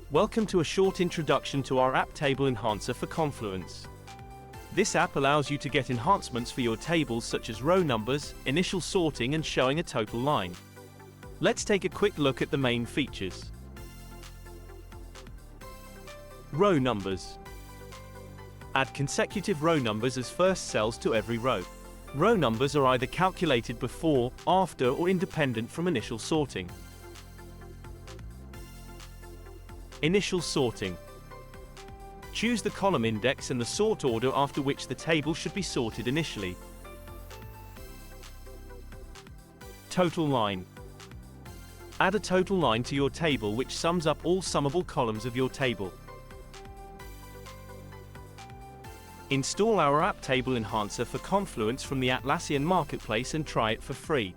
Welcome to a short introduction to our app table enhancer for Confluence. This app allows you to get enhancements for your tables such as row numbers, initial sorting and showing a total line. Let's take a quick look at the main features. Row numbers. Add consecutive row numbers as first cells to every row. Row numbers are either calculated before, after or independent from initial sorting. Initial sorting. Choose the column index and the sort order after which the table should be sorted initially. Total line. Add a total line to your table which sums up all summable columns of your table. Install our app table enhancer for Confluence from the Atlassian Marketplace and try it for free.